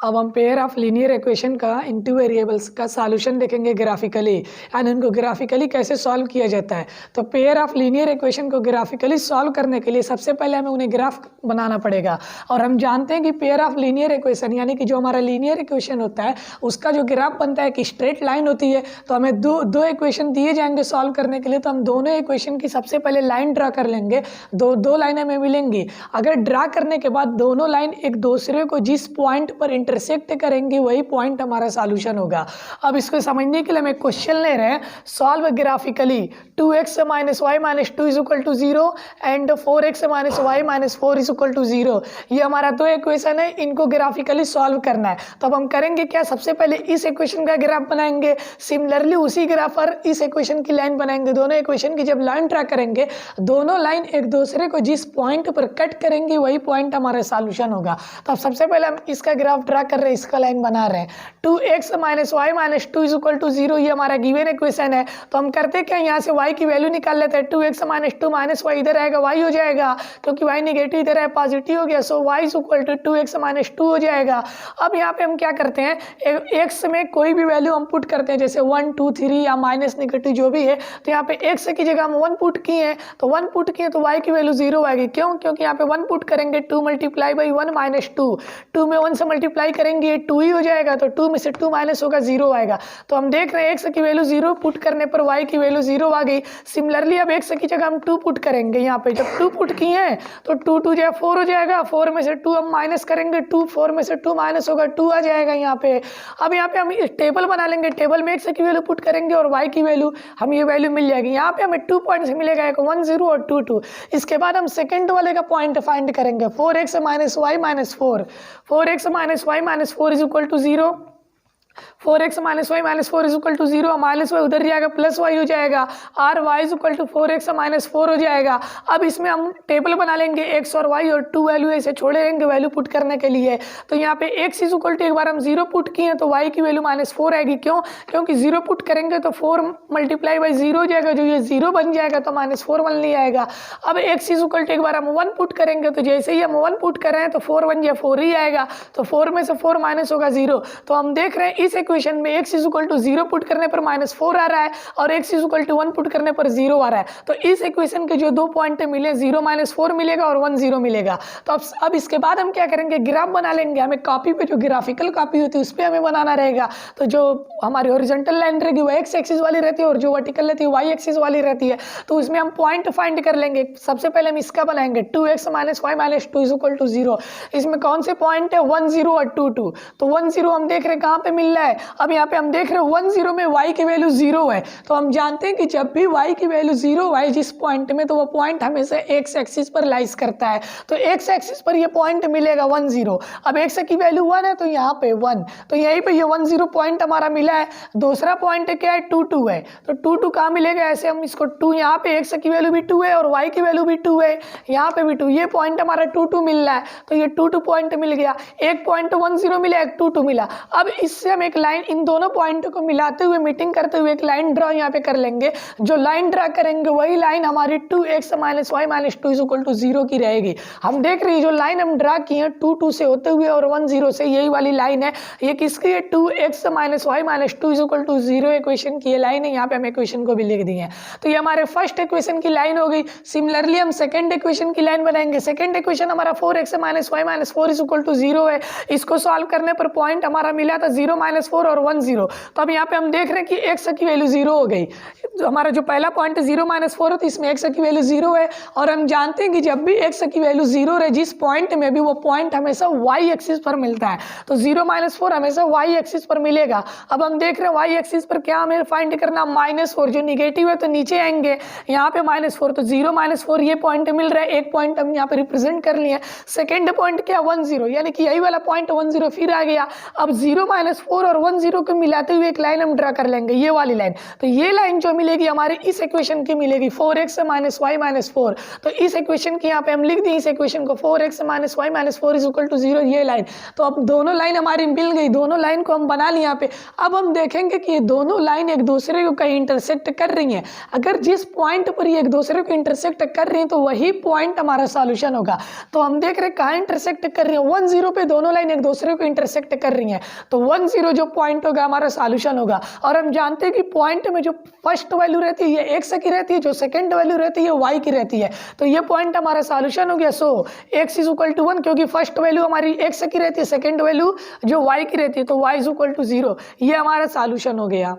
अब हम pair of linear equation का इन टू वेरिएबल्स का सॉल्यूशन देखेंगे ग्राफिकली एंड उनको ग्राफिकली कैसे सॉल्व किया जाता है। तो पेयर ऑफ लीनियर इक्वेशन को ग्राफिकली सॉल्व करने के लिए सबसे पहले हमें उन्हें ग्राफ बनाना पड़ेगा। और हम जानते हैं कि पेयर ऑफ लीनियर इक्वेशन यानी कि जो हमारा लीनियर इक्वेशन होता है उसका जो ग्राफ बनता है कि स्ट्रेट लाइन होती है। तो हमें दो इक्वेशन दिए जाएंगे सॉल्व करने के लिए, तो हम दोनों इक्वेशन की सबसे पहले लाइन ड्रा कर लेंगे। दो लाइनें हमें मिलेंगी। अगर ड्रा करने के बाद दोनों लाइन एक दूसरे को जिस पॉइंट पर इंटरसेक्ट करेंगे वही पॉइंट हमारा सॉल्यूशन होगा। अब इसको समझने के लिए हम एक क्वेश्चन ले रहे हैं, solve graphically 2x - y - 2 = 0 and 4x - y - 4 = 0। ये हमारा दो इक्वेशन है, इनको ग्राफिकली सॉल्व करना है। तो अब हम करेंगे क्या, सबसे पहले इस इक्वेशन का ग्राफ बनाएंगे, सिमिलरली उसी ग्राफ पर इस इक्वेशन की लाइन बनाएंगे। दोनों इक्वेशन की जब लाइन ड्रा करेंगे दोनों लाइन एक दूसरे को जिस पॉइंट पर कट करेंगे वही पॉइंट हमारा सॉल्यूशन होगा। तो अब सबसे पहले हम इसका ग्राफ ड्रा कर रहे हैं, इसका लाइन बना रहे हैं। 2x - y - 2 = 0 ये हमारा गिवन इक्वेशन है। तो हम करते क्या, यहाँ से y की वैल्यू निकाल लेते हैं। 2x - 2 - y इधर आएगा y हो जाएगा, क्योंकि y नेगेटिव इधर है पॉजिटिव हो गया, सो y = 2x - 2 हो जाएगा। अब यहाँ पे हम क्या करते हैं, x में कोई भी वैल्यू हम पुट करते हैं, जैसे 1 2 3 या माइनस नेगेटिव जो भी है। तो यहाँ पे x की जगह हम 1 पुट किए हैं, तो 1 पुट किए तो y की वैल्यू 0 आएगी। क्यों, क्योंकि यहाँ पे 1 पुट करेंगे 2 × 1 - 2, 2 में 1 से मल्टीप्लाई करेंगे ये 2 ही हो जाएगा, तो 2 में से 2 माइनस होगा 0 आएगा। तो हम देख रहे हैं x की वैल्यू 0 पुट करने पर y की वैल्यू 0 आ गई। सिमिलरली अब x की जगह हम 2 पुट करेंगे, यहाँ पे जब 2 पुट किए हैं तो 2 2 जो 4 हो जाएगा, 4 में से 2 हम माइनस करेंगे, 2 4 में से 2 माइनस होगा 2 आ जाएगा यहाँ पे। अब यहाँ पे हम टेबल बना लेंगे, टेबल में x की वैल्यू पुट करेंगे और y की वैल्यू हम ये वैल्यू मिल जाएगी। यहाँ पे हमें 2 पॉइंट्स मिलेगा, एक 1 0 और 2 2। इसके बाद हम सेकंड वाले का पॉइंट फाइंड करेंगे, 4x - y - 4, 4x - y - 4 = 0, 4x - y - 4 = 0, minus Y उधर जाएगा प्लस वाई हो जाएगा, और y = 4x - 4 हो जाएगा। अब इसमें हम टेबल बना लेंगे, x और y और 2 वैल्यू ऐसे छोड़े रहेंगे वैल्यू पुट करने के लिए। तो यहाँ पे x = एक बार हम 0 पुट किए तो y की वैल्यू -4 आएगी। क्यों, क्योंकि 0 पुट करेंगे तो 4 × 0 हो जाएगा, जो ये 0 बन जाएगा तो -4 1 नहीं आएगा। अब x = एक बार हम 1 पुट करेंगे, तो जैसे ही हम 1 पुट कर रहे हैं तो 4 1 या 4 ही आएगा, तो 4 में से 4 माइनस होगा 0। तो हम देख रहे हैं इस इक्वेशन में x = 0 पुट करने पर -4 आ रहा है और x = 1 पुट करने पर 0 आ रहा है। तो इस इक्वेशन के जो दो पॉइंट मिले, 0 - 4 मिलेगा और 1 0 मिलेगा। तो अब इसके बाद हम क्या करेंगे, ग्राफ बना लेंगे। हमें कॉपी पे जो ग्राफिकल कॉपी होती है उस पर हमें बनाना रहेगा। तो जो हमारी हॉरिजॉन्टल लाइन रहेगी वो x एक्सिस वाली रहती है और जो वर्टिकल रहती है y एक्सिस वाली रहती है। तो उसमें हम पॉइंट फाइंड कर लेंगे। सबसे पहले हम इसका बनाएंगे, 2x - y - 2 = 0। इसमें कौन से पॉइंट है, 1 0 और 2 2। तो 1 0 हम देख रहे हैं कहाँ पे मिल रहा है। अब यहाँ पे हम देख रहे हैं 1 0 में y की वैल्यू 0 है। तो हम जानते हैं कि जब भी y की वैल्यू 0 है जिस पॉइंट में, तो वो पॉइंट हमेशा x एक्सिस पर लाइज करता है। तो x एक्सिस पर ये पॉइंट मिलेगा 1 0। अब x की वैल्यू 1 है तो यहाँ पे 1, तो यहीं पे ये 1 0 पॉइंट हमारा मिला है। दूसरा पॉइंट क्या है, 2 2 है। तो 2 2 कहाँ मिलेगा, ऐसे हम इसको 2, यहाँ पे x की वैल्यू भी 2 है और y की वैल्यू भी 2 है, यहाँ पे भी 2, ये पॉइंट हमारा 2 2 मिल रहा है। तो ये 2 2 पॉइंट मिल गया, एक पॉइंट 1 0 मिला, एक 2 2 मिला। अब इससे हम एक लाइन इन दोनों पॉइंट को मिलाते हुए मीटिंग करते हुए एक लाइन ड्रा यहाँ पे कर लेंगे। जो लाइन ड्रा करेंगे वही लाइन हमारी 2x - y - 2 = 0 की रहेगी। हम देख रहे हैं जो लाइन हम ड्रा किए हैं 2 2 से होते हुए और 1 0 से, यही वाली लाइन है। ये किसकी है, 2x - y - 2 = 0 इक्वेशन की ये लाइन है। यहाँ पे हम इक्वेशन को भी लिख दिए हैं। तो ये हमारे फर्स्ट इक्वेशन की लाइन हो गई। सिमिलरली हम सेकंड इक्वेशन की लाइन बनाएंगे। सेकंड इक्वेशन हमारा 4x - y - 4 = 0 है। इसको सॉल्व करने पर पॉइंट हमारा मिला था 0 -4 और 1 0। तो अब यहाँ पे हम देख रहे हैं कि x की वैल्यू 0 हो गई। तो हमारा जो पहला पॉइंट 0 -4 होती है, इसमें x की वैल्यू 0 है। और हम जानते हैं कि जब भी x की वैल्यू 0 रहे जिस पॉइंट में भी, वो पॉइंट हमेशा y एक्सिस पर मिलता है। तो 0 -4 हमेशा y एक्सिस पर मिलेगा। अब हम देख रहे हैं y एक्सिस पर क्या हमें फाइंड करना, -4, जो निगेटिव है तो नीचे आएंगे, यहाँ पे -4, तो 0 -4 ये पॉइंट मिल रहा है। एक पॉइंट हम यहाँ पे रिप्रेजेंट कर लिए। सेकेंड पॉइंट क्या, 1 0, यानी कि यही वाला पॉइंट 1 0 फिर आ गया। अब 0 -4 4 और 1 0 को मिलाते हुए एक लाइन हम ड्रा कर लेंगे, ये वाली लाइन। तो ये लाइन जो मिलेगी हमारी इस इक्वेशन की मिलेगी 4x माइनस वाई माइनस 4। तो इस इक्वेशन की यहाँ पे हम लिख दें इस इक्वेशन को 4x minus Y minus 4 is equal to 0, ये लाइन। तो अब दोनों लाइन हमारी मिल गई, दोनों लाइन को हम बना लिए यहाँ पे। अब हम देखेंगे कि ये दोनों लाइन एक दूसरे को कहीं इंटरसेक्ट कर रही हैं। अगर जिस पॉइंट पर ये एक दूसरे को इंटरसेक्ट कर रही हैं तो वही पॉइंट हमारा सॉल्यूशन होगा। तो हम देख रहे हैं कहाँ इंटरसेक्ट कर रही है, 1 0 पे दोनों लाइन एक दूसरे को इंटरसेक्ट कर रही हैं। तो 1 0 जो पॉइंट होगा हमारा सॉल्यूशन होगा। और हम जानते हैं कि पॉइंट में जो फर्स्ट वैल्यू रहती है ये x की रहती है, जो सेकंड वैल्यू रहती है y की रहती है। तो ये पॉइंट हमारा सॉल्यूशन हो गया। सो x इज इक्वल टू 1, क्योंकि फर्स्ट वैल्यू हमारी x की रहती है, सेकंड वैल्यू जो y की रहती है, तो y इज इक्वल टू 0। ये हमारा सॉल्यूशन हो गया।